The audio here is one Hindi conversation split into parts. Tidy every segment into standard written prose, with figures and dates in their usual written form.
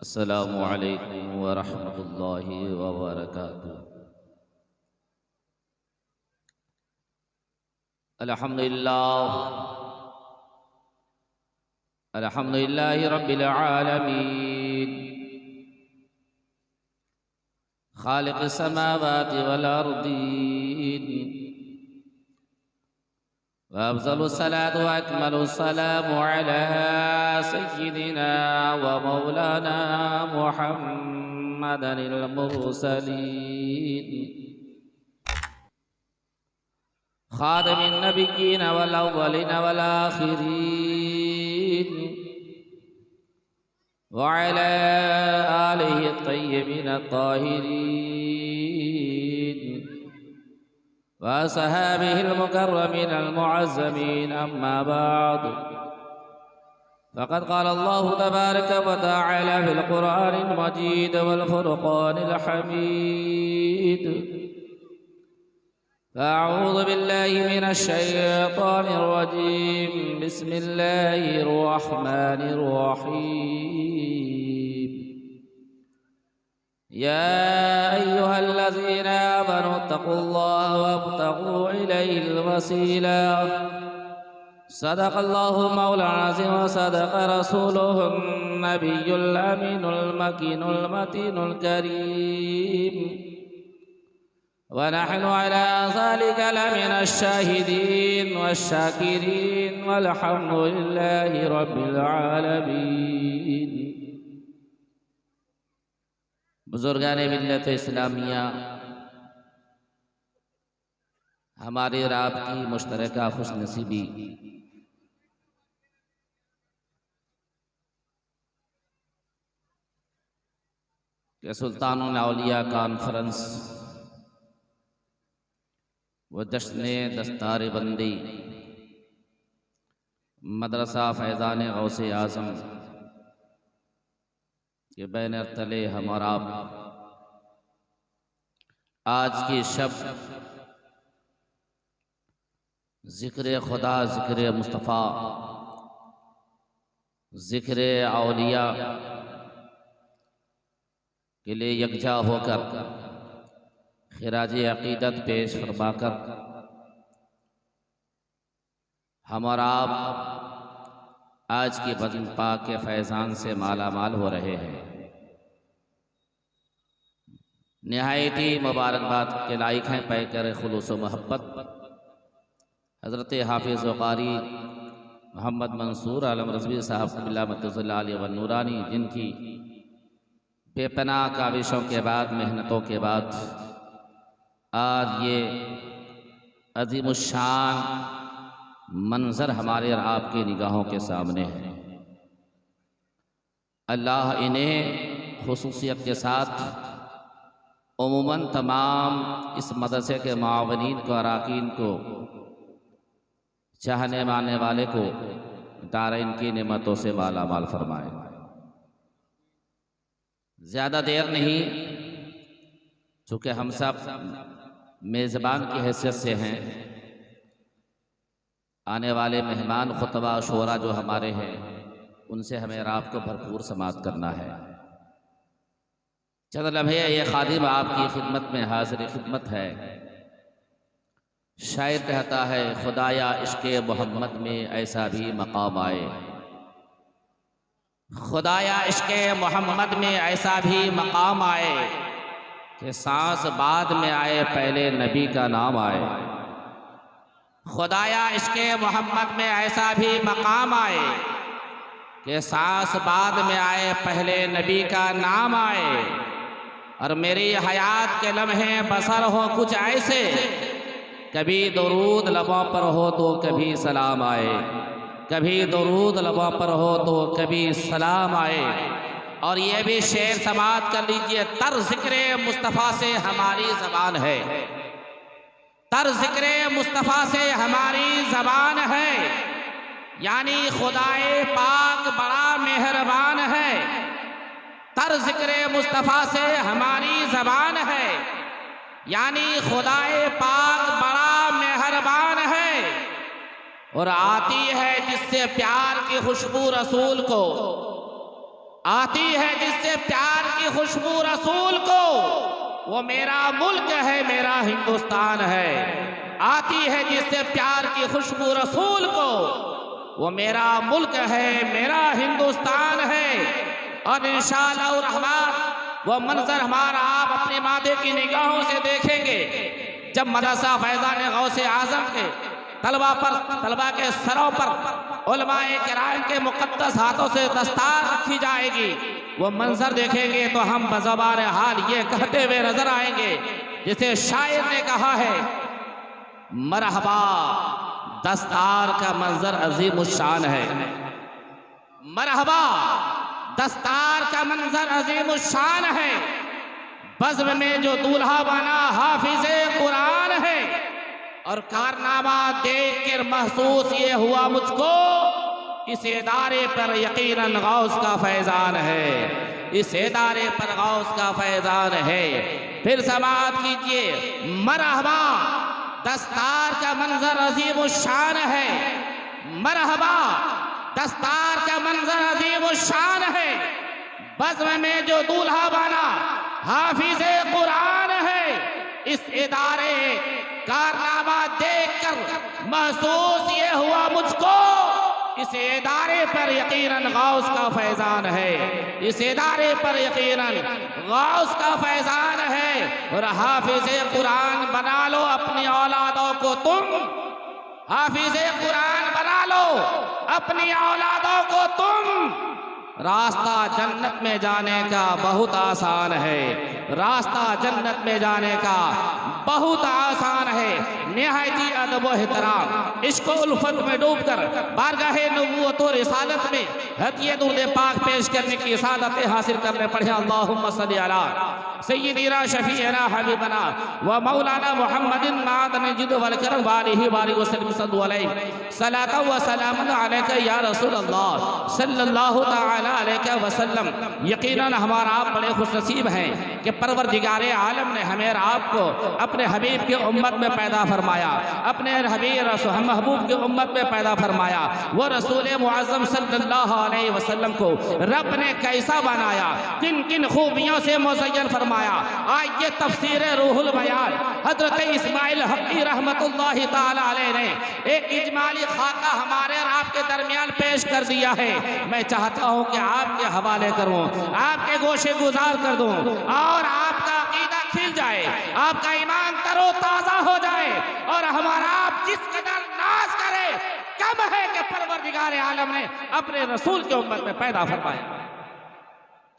अस्सलामु अलैकुम व रहमतुल्लाहि व बरकातुहू। अल्हम्दुलिल्लाह अल्हम्दुलिल्लाहि रब्बिल आलमीन खालिक़िस समावाति वल अर्दीन व अफ़ज़लुस सलातु व अकमलुस सलामु अला सय्यिदिना व मौलाना मुहम्मदिल मुरसलीन खातिमिन नबिय्यीन वल अव्वलीन वल आखिरीन व अला आलिहि तय्यबीन ताहिरीन व असहाबिहिल मुकर्रमीनल मुअज़्ज़मीन अम्मा बाद फ़क़द क़ाला अल्लाहु तबारक व तआला फ़िल क़ुरआनिल मजीद वल फ़ुरक़ानिल हमीद। अऊज़ु बिल्लाहि मिनश शैतानिर रजीम। बिस्मिल्लाहिर रहमानिर रहीम। या अय्युहल्लज़ीना आमनू तक़ुल्लाह वब्तग़ू इलैहिल वसीला। सदक़ल्लाहु मौलाना अज़ीम व सदक़ रसूलुहुन नबियुल अमीनुल मकीनुल मतीनुल करीम व नहनु अला ज़ालिका लमिनश शाहिदीन वश्शाकिरीन वल्हम्दुलिल्लाहि रब्बिल आलमीन। बुजुर्गान मिल्लत इस्लामिया, हमारे और आपकी मुश्तरका खुशनसीबी कि सुल्तानुल औलिया कॉन्फ्रेंस व जश्न दस्तार बंदी मदरसा फैज़ान गौसे आज़म के बैनर तले हम और आप आज की शब ज़िक्र खुदा, ज़िक्र मुस्तफ़ा, ज़िक्र औलिया के लिए यकजा होकर खिराज अक़ीदत पेश फरमाकर हम और आप आज की बज़्म पाक के फैज़ान से माला माल हो रहे हैं। निहायती मुबारकबाद के लायक हैं पैकर खुलूस व मोहब्बत हज़रत हाफिज़ व क़ारी मोहम्मद मंसूर आलम रज़वी साहब क़िबला मद्दसल्लाहु अलैहि व नूरानी, जिनकी बेपनाह काविशों के बाद, मेहनतों के बाद आज ये अज़ीमुश्शान मंज़र हमारे और आपकी निगाहों के सामने है। अल्लाह इन्हें खुसूसियत के साथ उमूमन तमाम इस मदरसे के मुआवनीन को, अराकीन को, चाहने मानने वाले को दारैन की नेमतों से माला माल फरमाए। ज़्यादा देर नहीं, चूँकि हम सब मेज़बान की हैसियत से हैं, आने वाले मेहमान खुतबा शोरा जो हमारे हैं उनसे हमें रात को भरपूर समाअत करना है। चंद लम्हे ये खादिम आपकी खिदमत में हाज़िर खिदमत है। शायर कहता है, खुदाया इश्क़े मोहम्मद में ऐसा भी मकाम आए, खुदाया इश्क़े मोहम्मद में ऐसा भी मकाम आए कि सांस बाद में आए पहले नबी का नाम आए। खुदाया इश्क़े मोहम्मद में ऐसा भी मकाम आए कि सांस बाद में आए पहले नबी का नाम आए। और मेरी हयात के लम्हे बसर हो कुछ ऐसे, कभी दुरूद लबों पर हो तो कभी सलाम आए, कभी दुरूद लबों पर हो तो कभी सलाम आए। और ये भी शेर समाअत कर लीजिए, तर ज़िक्र मुस्तफ़ा से हमारी ज़बान है, तर ज़िक्र मुस्तफ़ा से हमारी ज़बान है। यानी खुदाए पाक बड़ा मेहरबान है, तर ज़िक्र मुस्तफ़ा से हमारी ज़बान है। यानी खुदाए पाक बड़ा मेहरबान है और आती है जिससे प्यार की खुशबू रसूल को, आती है जिससे प्यार की खुशबू रसूल को, वो मेरा मुल्क है, मेरा हिंदुस्तान है। आती है जिससे प्यार की खुशबू रसूल को, वो मेरा मुल्क है, मेरा हिंदुस्तान है। और इंशाअल्लाह रहमान वो मंजर हमारा आप अपने माथे की निगाहों से देखेंगे जब मदरसा फैज़ान गौसे आज़म के तलबा के सरों पर उलमाए किराम के मुक़द्दस हाथों से दस्तार रखी जाएगी। वो मंजर देखेंगे तो हम बज़बान हाल ये कहते हुए नजर आएंगे जिसे शायर ने कहा है, मरहबा दस्तार का मंजर अजीम शान है। मरहबा दस्तार का मंजर अजीम शान है। बज़्म में जो दूल्हा बना हाफिज़े कुरान है। और कारनामा देख कर महसूस ये हुआ मुझको, इस इदारे पर यकीनन गौस का फैज़ान है। इस इदारे पर गौस का फैज़ान है। फिर समाअत कीजिए, मरहबा दस्तार का मंजर अजीम शान है। मरहबा दस्तार का मंजर अजीम शान है। बज़्म में जो दूल्हा बना हाफिज़े कुरान है। इस इदारे कारनामा देखकर महसूस ये हुआ मुझको, इस इदारे पर यकीनन गौस का फैज़ान है। इस इदारे पर यकीनन गौस का फैज़ान है। और हाफिज़े कुरान बना लो अपनी औलादों को तुम, हाफिज़े कुरान बना लो अपनी औलादों को तुम। रास्ता जन्नत में जाने का बहुत आसान है। रास्ता जन्नत में जाने का बहुत आसान है। निहायती अदब व एहतराम इश्क़ व उल्फत में डूबकर बारगाहे नबूवत और रिसालत में हदिये दुरूद पाक पेश करने की सादत हासिल करने पढ़े। अल्लाहुम्मा सल्ली अला सय्यिदना शफीअना हबीबना व मौलाना मुहम्मदिन मादन जिद वल करम वालिहि वालिहि वसल्लम सल्लल्लाहु अलैहि सलातु व सलामुन अलैका या रसूल अल्लाह सल्लल्लाहु तआला अलैहि वसल्लम। यकीनन हमारा आप बड़े खुशनसीब हैं कि परवरदिगारे आलम ने हमें आपको अपने हबीब की उम्मत में पैदा फरमाया, अपने हबीब महबूब की उम्मत में पैदा फरमाया। वो रसूल मुअज़्ज़म सल्लल्लाहु अलैहि वसल्लम को रब ने कैसा बनाया, किन किन खूबियों से मुज़य्यन फरमाया। आज ये तफसीर रूहुल बयान हज़रत इस्माइल हक़ी रहमतुल्लाहि ताला अलैह ने एक इजमाली खाका हमारे और आपके दरमियान पेश कर दिया है। मैं चाहता हूँ कि आपके हवाले करूँ, आपके गोशे गुजार कर दूँ और आपका अकीदा खिल जाए, आपका ईमान तरो ताज़ा हो जाए और हमारा आप जिस कदर नाज करे कम है कि परवरदिगार आलम ने अपने रसूल की उम्मत में पैदा फरमाया।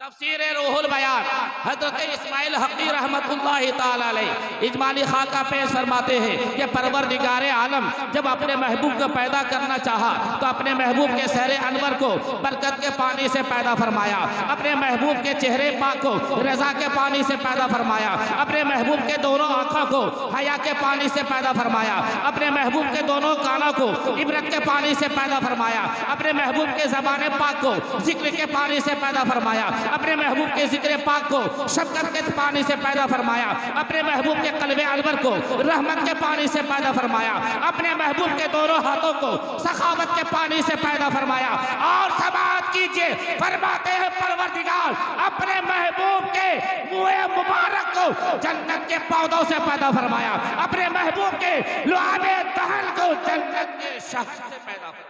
तफसीर रूहुल बयान हज़रत इस्माइल हक़ी रहमतुल्लाहि ताला अलैह इजमाली खाका पेश फरमाते हैं कि परवरदिगार आलम जब अपने महबूब को पैदा करना चाहा तो अपने महबूब के सहरे अनवर को बरकत के पानी से पैदा फरमाया, अपने महबूब के चेहरे पाक को रज़ा के पानी से पैदा फरमाया, अपने महबूब के दोनों आँखों को हया के पानी से पैदा फरमाया, अपने महबूब के दोनों कानों को इबरत के पानी से पैदा फरमाया, अपने महबूब के ज़बान पाक को जिक्र के पानी से पैदा फरमाया, अपने महबूब के जिक्र पाक को शफ़क़त के पानी से पैदा फरमाया, अपने महबूब के क़ल्बे अनवर को रहमत के पानी से पैदा फरमाया, अपने महबूब के दोनों हाथों को सखावत के पानी से पैदा फरमाया। और समाअत कीजिए, फरमाते हैं परवरदिगार अपने महबूब के मुँह मुबारक को जन्नत के पौधों से पैदा फरमाया, अपने महबूब के लुआबे दहन को जन्नत के शहद से पैदा फरमाया।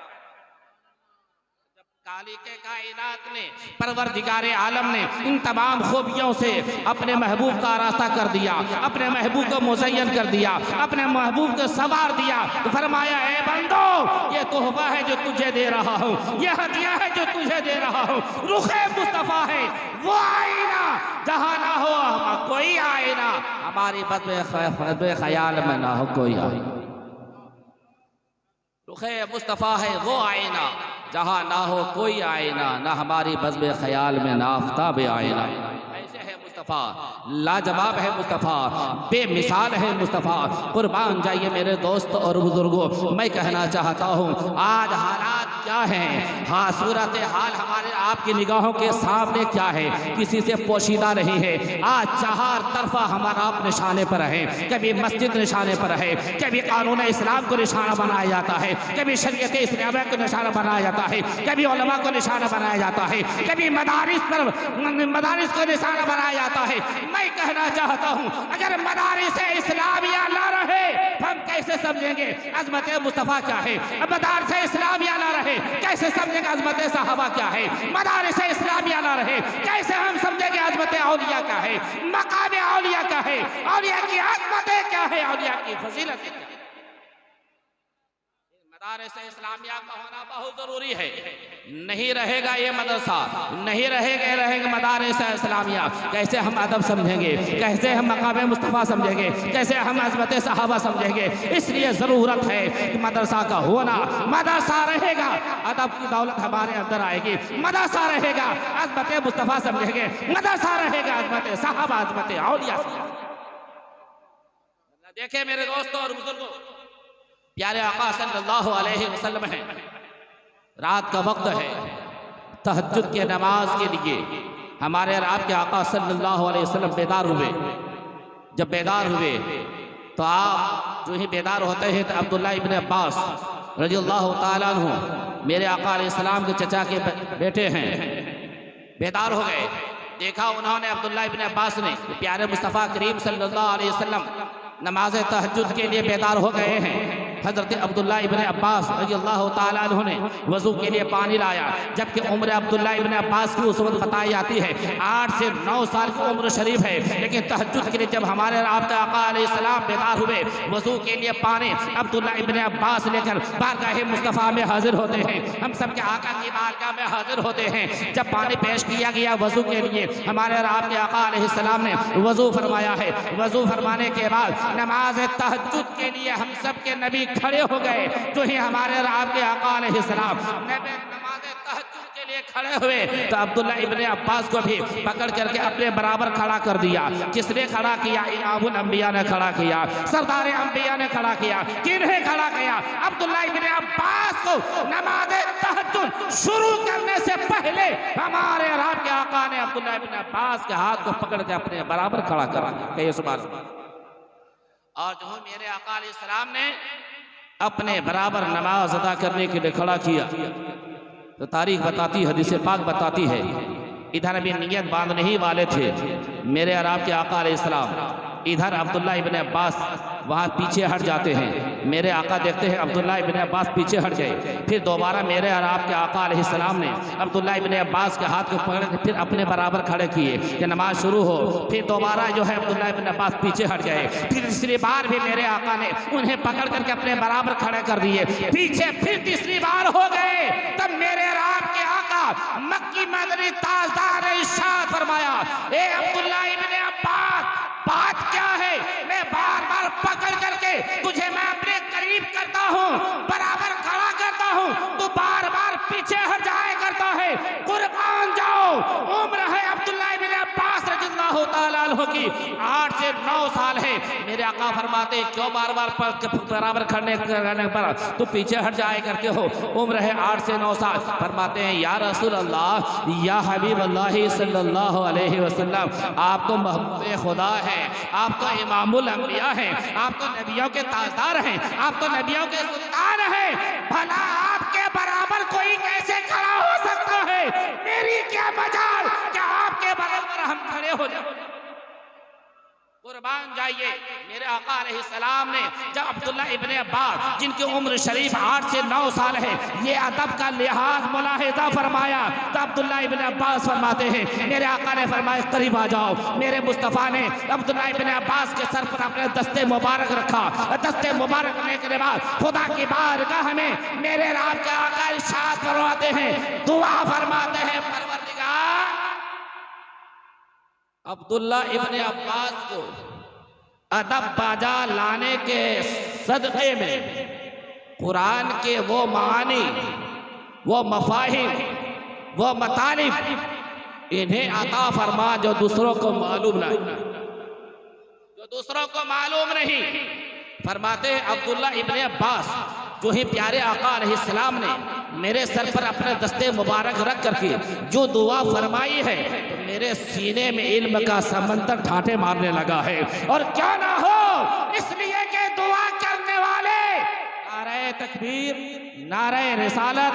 काली के कायनात ने परवरदिगारे आलम ने इन तमाम खूबियों से अपने महबूब का रास्ता कर दिया, अपने महबूब को मुज़य्यन कर दिया, अपने महबूब को सवार दिया। तो फरमाया, ए बंदो ये तोहफा है जो तुझे दे रहा हूँ, ये हदिया है जो तुझे दे रहा हूँ। रुखे मुस्तफ़ा है वो आईना जहाँ ना हो कोई आईना, हमारी बज़्म ख़याल में ना हो कोई आईना। रुखे मुस्तफ़ा है वो आईना जहाँ ना हो कोई आईना, ना हमारी बज़्म ख़याल में ना आफ़ताब आईना। ऐसे है मुस्तफ़ा, लाजवाब है मुस्तफ़ा, बेमिसाल है मुस्तफ़ा। कुर्बान जाइए मेरे दोस्त और बुजुर्गों, मैं कहना चाहता हूँ आज हालात क्या है, हाँ सूरत हाल हमारे आपकी निगाहों के सामने क्या है, किसी से पोशीदा नहीं है। आज चार तरफा हमारा आप निशाने पर है, कभी मस्जिद निशाने पर है, कभी कानून इस्लाम को निशाना बनाया जाता है, कभी शरीयत इस्लामिया को निशाना बनाया जाता है, कभी उलमा को निशाना बनाया जाता है, कभी मदारिस को निशाना बनाया जाता है। मैं कहना चाहता हूँ अगर मदारिस इस्लामिया ना रहे हम कैसे समझेंगे अज़मत मुस्तफ़ा क्या है, मदारिस इस्लामिया ना रहे कैसे समझेंगे अज़मत सहाबा क्या है, मदारिस इस्लामिया ना रहे कैसे हम समझेंगे अज़मत औलिया क्या है, मकाम औलिया क्या है, औलिया की अज़मतें क्या है, औलिया की फजीलत क्या है। मदारिस इस्लामिया का होना बहुत जरूरी है। नहीं रहेगा ये मदरसा, नहीं रहेंगे मदारिस इस्लामिया, कैसे हम अदब समझेंगे, कैसे हम मकाम मुस्तफ़ा समझेंगे, कैसे हम अज़मत सहाबा समझेंगे। इसलिए ज़रूरत है कि मदरसा का होना, मदरसा रहेगा अदब की दौलत हमारे अंदर आएगी, मदरसा रहेगा अज़मत मुस्तफ़ा समझेंगे, मदरसा रहेगा अज़मत सहाबा, अज़मत औलिया। देखे मेरे दोस्तों और बुजुर्गों, प्यारे आका सल्लल्लाहु अलैहि वसल्लम है, रात का वक्त है, तहज्जुद के नमाज के लिए हमारे और आपके आका सल्लल्लाहु अलैहि वसल्लम बेदार हुए। जब बेदार हुए तो आप जो ही बेदार होते हैं तो अब्दुल्ला इब्न अब्बास रज़ियल्लाहु ताला अन्हु मेरे आका अलैहिस्सलाम के चचा के बेटे हैं, बेदार हो गए। देखा उन्होंने अब्दुल्ला इब्न अब्बास ने प्यारे मुस्तफ़ा करीम सल्लल्लाहु अलैहि वसल्लम नमाज तहज्जुद के लिए बेदार हो गए हैं। हज़रत अब्दुल्ला इब्न अब्बास रज़ियल्लाहु ताला अन्हु ने वज़ू के लिए पानी लाया, जबकि उम्र अब्दुल्ला इब्न अब्बास की उस वक्त बताई जाती है 8 से 9 साल की उम्र शरीफ है। लेकिन तहज्जुद के लिए जब हमारे आपके आका अलैहिस्सलाम बेदार हुए, वज़ू के लिए पानी अब्दुल्ला इब्न अब्बास लेकर बारगाह मुस्तफ़ा में हाजिर होते हैं। हम सब के आका की बारगाह में हाजिर होते हैं। जब पानी पेश किया गया वज़ू के लिए, हमारे आपके आका अलैहिस्सलाम ने वज़ू फरमाया है। वज़ू फरमाने के बाद नमाज तहज्जुद के लिए हम सब के नबी खड़े हो गए। जो ही हमारे आपके आका अलैहिस्सलाम नमाज तहज्जुद के लिए खड़े हुए तो अब्दुल्ला इब्न अब्बास को भी पकड़ करके अपने बराबर खड़ा कर दिया। किसने खड़ा किया? इमामुल अंबिया ने खड़ा किया, सरदार अंबिया ने खड़ा किया। किन्हें खड़ा किया? अब्दुल्ला इब्न अब्बास को नमाज तहज्जुद शुरू करने से पहले हमारे आपके आका ने अब्दुल्ला इब्न अब्बास के हाथ को पकड़ के अपने बराबर खड़ा करा। कहिए सुभान अल्लाह। और जो मेरे आका अलैहिस्सलाम ने अपने बराबर नमाज अदा करने के लिए खड़ा किया तो तारीख बताती, हदीस पाक बताती है, इधर भी नियत बांधने ही वाले थे मेरे और आपके आका अलैहिस्सलाम। इधर अब्दुल्ला इब्न अब्बास वहाँ पीछे हट जाते हैं। मेरे आका देखते हैं अब्दुल्ला इब्न अब्बास पीछे हट गए। फिर दोबारा मेरे और आपके आका अलैहिस्सलाम ने अब्दुल्ला इब्न अब्बास के हाथ को पकड़ के फिर अपने बराबर खड़े किए कि नमाज शुरू हो। फिर दोबारा जो है अब्दुल्ला इब्न अब्बास पीछे हट गए। फिर तीसरी बार भी मेरे आका ने उन्हें पकड़ करके अपने बराबर खड़े कर दिए। पीछे फिर तीसरी बार हो गए। तब मेरे और आपके आका मक्की मदनी ताजदार ने इरशाद फरमाया, ए अब्दुल्ला इब्न अब्बास, बात क्या है? मैं बार बार पकड़ करके तुझे मैं अपने करीब करता हूँ, बराबर खड़ा करता हूँ, तू बार बार पीछे हट जाया करता है। कुर्बान जाओ, उम्र है अब्दुल्ला इब्न अब्बास रज़ियल्लाहु ताला अन्हु की 8 से 9 साल है। मेरे आका फरमाते क्यों बार बार बराबर खड़ने पर तू पीछे हट जाया करते हो? उम्र है 8 से 9 साल। फरमाते हैं या रसूल अल्लाह, या हबीब अल्लाह सल्लल्लाहु अलैहि वसल्लम, आप तो महबूब खुदा है, आप तो इमामुल अंबिया हैं, आप तो नबियों के ताजदार हैं, आप तो नबियों के सुल्तान हैं। भला आपके बराबर कोई कैसे खड़ा हो सकता है? मेरी क्या मजाल क्या आपके बराबर हम खड़े हो जाए? कुर्बान जाइए। मेरे आका अलैहिस्सलाम ने जब अब्दुल्ला इब्न अब्बास जिनकी उम्र शरीफ 8 से 9 साल है, ये अदब का लिहाज मुलाहिजा फरमाया तो अब्दुल्ला इब्न अब्बास फरमाते हैं, मेरे आका ने फरमाया करीब आ जाओ। मेरे मुस्तफ़ा ने अब्दुल्ला इब्न अब्बास के सर पर अपने दस्ते मुबारक रखा। दस्ते मुबारक रखने के बाद खुदा की बारगाह में मेरे राब के आका इरशाद फरमाते हैं, दुआ फरमाते हैं, परवरदिगार अब्दुल्ला इब्न अब्बास को अदब बाजा लाने के सदक़े में कुरान के वो मानी, वो मफाहिम, वो मतालिब इन्हें अता फरमा जो दूसरों को मालूम नहीं, जो दूसरों को मालूम नहीं। फरमाते हैं अब्दुल्ला इब्न अब्बास जो ही प्यारे आका अलैहिस्सलाम ने मेरे सर पर अपने दस्ते मुबारक रख करके जो दुआ फरमाई है, तो मेरे सीने में इल्म का समंदर ठाठे मारने लगा है। और क्या ना हो, इसलिए कि दुआ करने वाले नारे तकबीर, नारे रिसालत,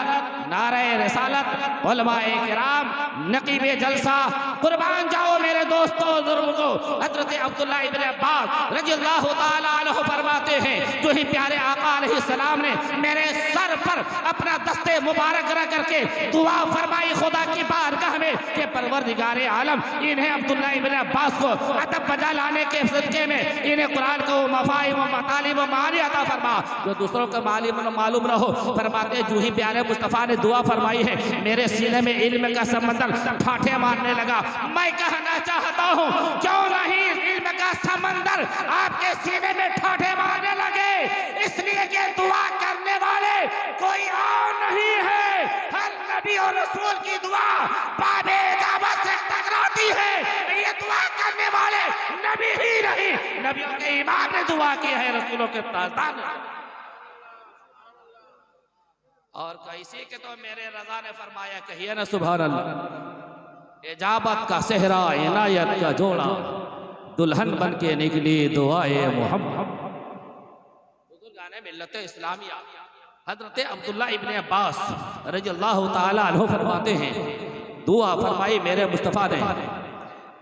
नारे रिसालत, उलमाए किराम, नकीबे जलसा, कुर्बान जाओ मेरे दोस्तों बुजुर्गों। हजरत अब्दुल्लाह इब्न अब्बास रज़ियल्लाहु ताला अन्हु फरमाते हैं, जो ही प्यारे आका अलैहिस्सलाम ने मेरे सर पर अपना दस्ते मुबारक रख करके दुआ फरमाई खुदा की बारगाह में कि परवरदिगारे आलम, इन्हें अब्दुल्लाह इब्न अब्बास को अदब बजा लाने के सदके में इन्हें कुरान को मफाहिम व मतालिब व मानी अता फरमा, जो दूसरों को मालूम न हो। फरमाते जो ही प्यारे मुस्तफ़ा ने दुआ फरमाई है, मेरे सीने में इल्म का समंदर ठाठे मारने लगा। मैं कहना चाहता हूँ, क्यों नहीं इल्म का समंदर आपके सीने में ठाठे मारने लगे? इसलिए कि दुआ करने वाले कोई और नहीं है। हर नबी और रसूल की दुआ बाबे दावत से टकराती है। ये दुआ करने वाले नबी ही नहीं, नबियों के इमाम ने दुआ की है, रसूलों के ताजदार ने। और कैसे के तो मेरे रजा ने फरमाया, कहिए ना सुभान अल्लाह। इजाबत का सेहरा, इनायत का जोड़ा, दुल्हन बन के निकली दुआए मोहम्मद। बुजुर्गाने मिल्लत इस्लामिया हजरत अब्दुल्लाह इब्न अब्बास रज़ियल्लाहु ताला अन्हु फरमाते हैं, दुआ फरमाई मेरे मुस्तफ़ा ने,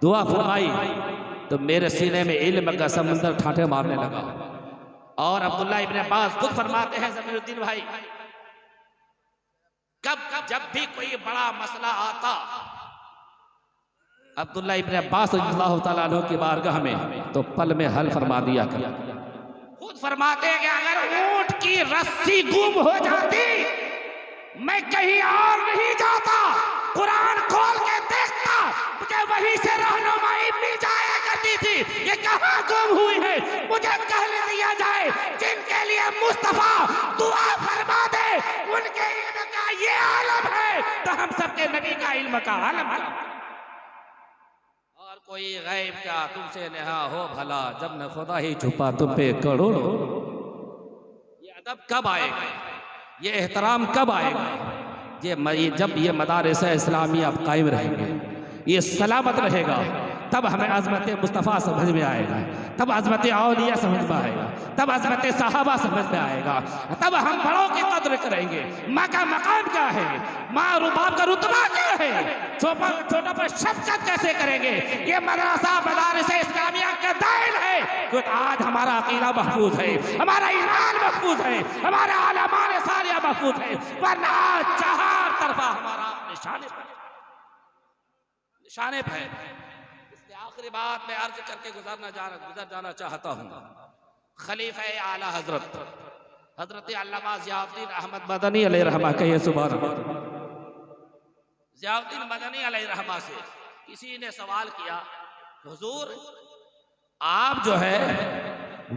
दुआ फरमाई तो मेरे सीने में इल्म का समंदर ठाठे मारने लगा। और अब्दुल्लाह इब्न अब्बास खुद फरमाते हैं, ज़मीरुद्दीन भाई, जब भी कोई बड़ा मसला आता, अब्दुल्लाह इब्न अब्बास रज़ियल्लाहु ताला अन्हु की बारगाह में तो पल में हल फरमा दिया कर। खुद फरमाते हैं कि अगर ऊंट की रस्सी गुम हो जाती, मैं कहीं और नहीं जाता, कुरान खोल के देखता, मुझे वहीं से रहनुमाई मिल जाया करती थी। ये कहाँ गुम हुई है, मुझे कहने दिया जाए। जिनके लिए मुस्तफा दुआ फरमा दे, उनके इल्म का ये आलम है, तो हम सबके नबी का इल्म का आलम है। और कोई गैब का तुमसे नेहा हो भला, जब न खुदा ही छुपा तुम पे करोड़ों। ये अदब कब आएगा, ये एहतराम कब आएगा? जब ये मदारिस इस्लामिया कायम रहेंगे, ये सलामत रहेगा, तब हमें अज़मत मुस्तफ़ा समझ में आएगा, तब अज़मत औलिया समझ में आएगा, तब अज़मत सहाबा समझ में आएगा, तब हम बड़ों की कद्र करेंगे। माँ का मकाम क्या है, माँ और बाप का रुतबा क्या है, छोटा पर शफ़क़त कैसे करेंगे? ये मदरसा मदारिस इस्लामिया का दायिल है। क्योंकि आज हमारा अक़ीदा महफूज है, हमारा ईमान महफूज है, हमारा आलमान सारिया महफूज है, वरना आज चार तरफा हमारा निशाने पे है। इसलिए आखिरी बात मैं अर्ज करके गुजर जाना चाहता हूँ। खलीफा आला हजरत अल्लामा ज़ियाउद्दीन अहमद मदनी अलैहिर्रहमा, कहिए सुभान अल्लाह। ज़ियाउद्दीन मदनी अलैहिर्रहमा से किसी ने सवाल किया, हुजूर आप जो है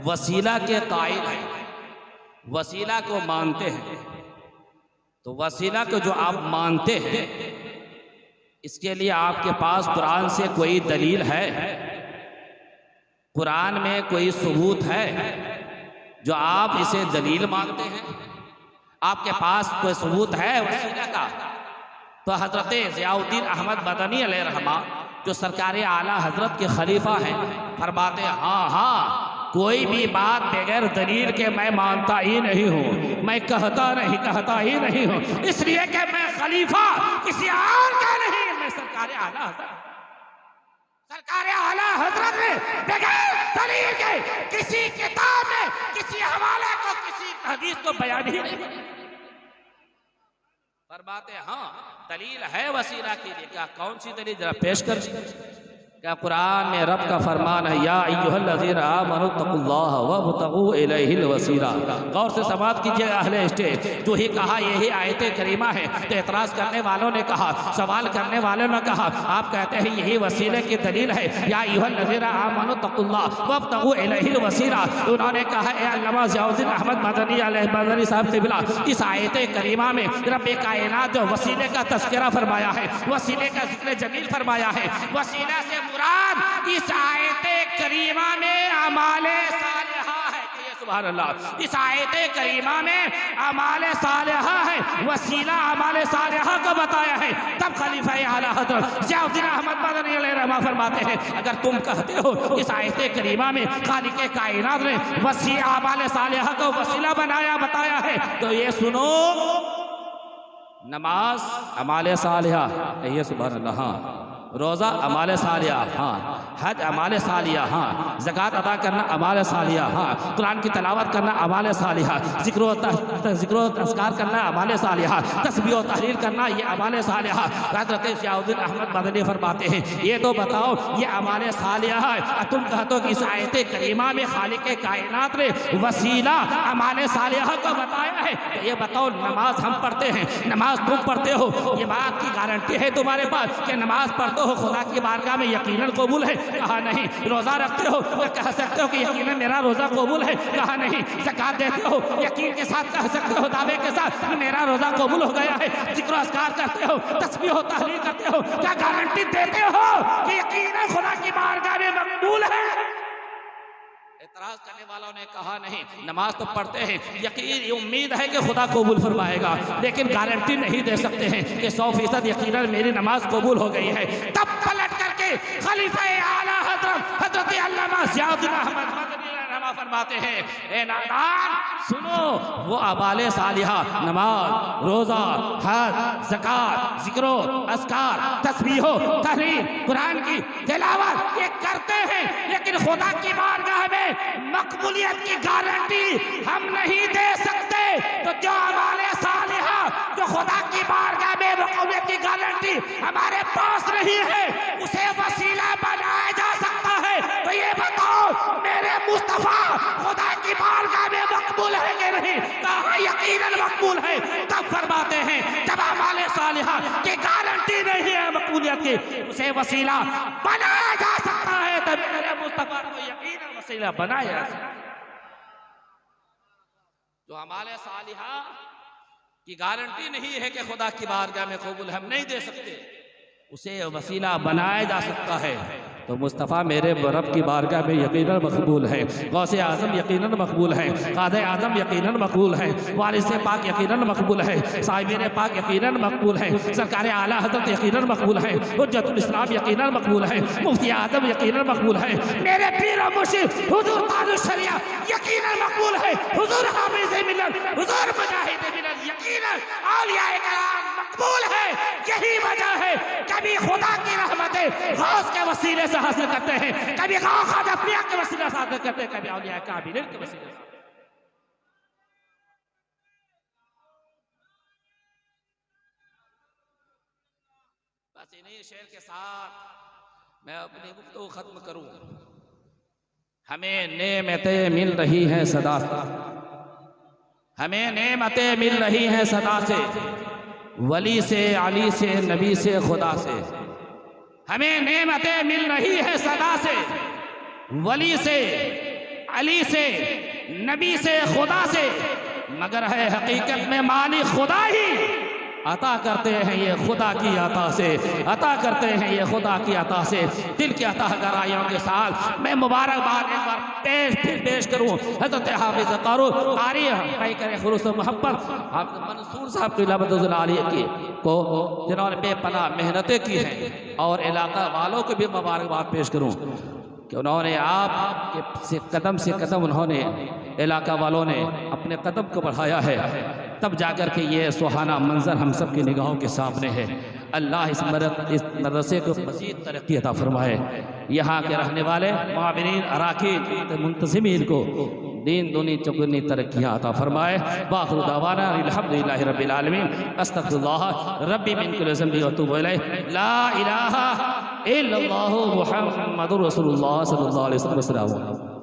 वसीला के कायल हैं, वसीला को मानते हैं, तो वसीला को जो आप मानते हैं, इसके लिए आपके पास कुरान से कोई दलील है? कुरान में कोई सबूत है जो आप इसे दलील मानते हैं? आपके पास कोई सबूत है वसीला का? तो हजरत ज़ियाउद्दीन अहमद मदनी अलैहिर्रहमा, जो सरकार आला हजरत के खलीफा हैं, फरमाते हैं, हाँ, कोई भी बात बगैर दलील के मैं मानता ही नहीं हूँ, मैं कहता ही नहीं हूँ, इसलिए कि मैं खलीफा किसी और का नहीं, मैं सरकार आला हजरत ने बगैर दलील के किसी किताब में किसी हवाले को, किसी हदीस को बयान ही नहीं। फरमाते हाँ, दलील है वसीला के लिए। क्या कौन सी दलील, जरा पेश कर। क्या कुरान में रब का फरमान है, या अय्युहल्लज़ीना आमनु तक़ुल्लाह वब्तगू इलैहिल वसीला। गौर से समाअत कीजिए अहले स्टेज, जो ही कहा यही आयत करीमा है। तो एतराज़ करने वालों ने कहा, सवाल करने वालों ने कहा, आप कहते हैं यही वसीले की दलील है, या अय्युहल्लज़ीना आमनु तक़ुल्लाह वब्तगू इलैहिल वसीला। उन्होंने कहा, ए अल्लामा ज़ियाउद्दीन अहमद मदनी साहब क़िबला, इस आयत करीमा में रब कायनात जो वसीले का तज़किरा फरमाया है, वसीले का ज़िक्र जमील फरमाया है, वसीला से मुराद इस आयत करीमा में अमाले सालिहा है। सुभान अल्लाह। इस आयत करीमा में अमाले सालिहा है, वसीला अमाले सालिहा को बताया है। तब खलीफा आला हज़रत ज़ियाउद्दीन अहमद मदनी अलैहि फरमाते हैं, अगर तुम कहते हो इस आयत करीमा में खालिक़े कायनात ने वसीला अमाले सालिहा को वसीला बनाया बताया है, तो ये सुनो, नमाज अमाले सालिहा है, सुभान अल्लाह, हाँ, रोज़ा अमाले सालिया, हाँ, हज अमाले सालिया, हाँ, ज़कात अदा करना अमाले सालिया, हाँ, कुरान की तिलावत करना अमाले सालिहा, ज़िक्र तज़कार करना अमाले सालिहा, तस्बीह व तहलील करना ये अमाले सालिहा। हज़रत ज़ियाउद्दीन अहमद मदनी फरमाते हैं, ये तो बताओ ये अमाले सालिहा है, तुम कहते हो कि इस आयत करीमा में खालिक़े कायनात ने वसीला अमाले सालिहा को बताया है, तो ये बताओ नमाज हम पढ़ते हैं, नमाज तुम पढ़ते हो, ये बात की गारंटी है तुम्हारे पास कि नमाज पढ़ते हो खुदा की बारगाह में यकीनन कबूल है? कहा नहीं। रोज़ा रखते हो तो कह सकते हो कि यकीनन मेरा रोज़ा कबूल है? कहा नहीं। ज़कात देते हो यकीन के साथ कह सकते हो, दावे के साथ, मेरा रोज़ा कबूल हो गया है। ज़िक्र अस्कार करते हो, तस्बीह व तहलील करते हो, क्या गारंटी देते हो कि यकीनन खुदा की बारगाह में मकबूल है? एतराज़ करने वालों ने कहा नहीं, नमाज तो पढ़ते हैं, यकीन उम्मीद है कि खुदा कबूल फरमाएगा, लेकिन गारंटी नहीं दे सकते हैं कि 100% यकीनन मेरी नमाज कबूल हो गई है। तब पलट करके खलीफा आला हज़रत अल्लामा ज़ियाउद्दीन अहमद मदनी फरमाते हैं, ए नादान सुनो, वो अमाले सालिहा नमाज, रोज़ा, हज, ज़कात, ज़िक्र अस्कार, तस्बीह तहलील, कुरान की तिलावत ये करते हैं, लेकिन खुदा की बारगाह में मकबूलियत की गारंटी हम नहीं दे सकते। तो जो अमाले सालिहा जो खुदा की बारगाह में मकबूलियत की गारंटी हमारे पास नहीं है, उसे वसीला बनाया जा सकता है। तो ये बताओ मेरे मुस्तफा खुदा की बारगाह में मकबूल है कि नहीं? कहा यकीनन मकबूल है। तब फरमाते हैं जब अमाले सालिहा की गारंटी नहीं है मकबूलियत की, उसे वसीला बनाया जा सकता है, तब मेरे मुस्तफा को यकीनन वसीला बनाया जा सकता है। जो अमाले सालिहा की गारंटी नहीं है कि खुदा की बारगाह में कबूल हम नहीं दे सकते, उसे वसीला बनाया जा सकता है। तो मुस्तफ़ा मेरे रब की बारगाह में यकीनन मकबूल है, गौसे आज़म यकीनन मकबूल है, क़ाज़े आज़म यकीनन मकबूल है, वारिस पाक यकीनन मकबूल है, साहिबीन पाक यकीनन मकबूल है, सरकार आला हज़रत यकीनन मकबूल है, हुज्जतुल इस्लाम यकीनन मकबूल है, मुफ्ती आज़म यकीनन मकबूल है, मेरे पीर और मुर्शिद हुज़ूर ताजुश शरिया यकीनन मकबूल है, हुज़ूर हाफ़िज़ मिल्लत, हुज़ूर मुजाहिद मिल्लत यकीनन औलियाए कराम मकबूल है। यही वजह है कभी खुदा की रहमतें गौस के वसीले से हासिल करते हैं, कभी ख्वाजा पिया के वसीले से हासिल करते हैं, कभी औलिया काबिल के वसीले से। बस इन्हीं शेर के साथ मैं अपनी गुफ्तगू खत्म करूं। हमें नेमतें मिल रही हैं सदा से, हमें नेमतें मिल रही हैं सदा से, वली से, अली से, नबी से, खुदा से। हमें नेमतें मिल रही है सदा से, वली से, अली से, नबी से, खुदा से, मगर है हकीकत में मालिक खुदा ही अता करते हैं। ये खुदा की अता से अता करते हैं, ये खुदा की अता से। दिल की अता गराइयों के साथ मैं मुबारकबाद एक बार पेश करूँ हज़रत हाफिज़ कारी करे खुलूस मोहब्बत मंसूर साहब की लबदुल आलिया की को, जिन्होंने बेपनाह मेहनतें की हैं, और इलाका वालों को भी मुबारकबाद पेश करूँ कि उन्होंने आप से कदम उन्होंने इलाका वालों ने अपने कदम को बढ़ाया है, तब जाकर के ये सुहाना मंजर हम सब की निगाहों के सामने है। अल्लाह इस मदरसे को मज़ीद तरक्की अता फरमाए, यहाँ के रहने वाले मुआविनीन अराकीन मुंतज़िमीन को दीन दुनी चौगुनी तरक्कियाँ अता फरमाए। बाखिर दावाना अल्हम्दुलिल्लाहि रब्बिल आलमीन, अस्तग़फिरुल्लाह रब्बी मिन कुल्लि ज़ंबि व अतूबु इलैहि, ला इलाहा इल्लल्लाहु मुहम्मदुर रसूलुल्लाह सल्लल्लाहु अलैहि वसल्लम।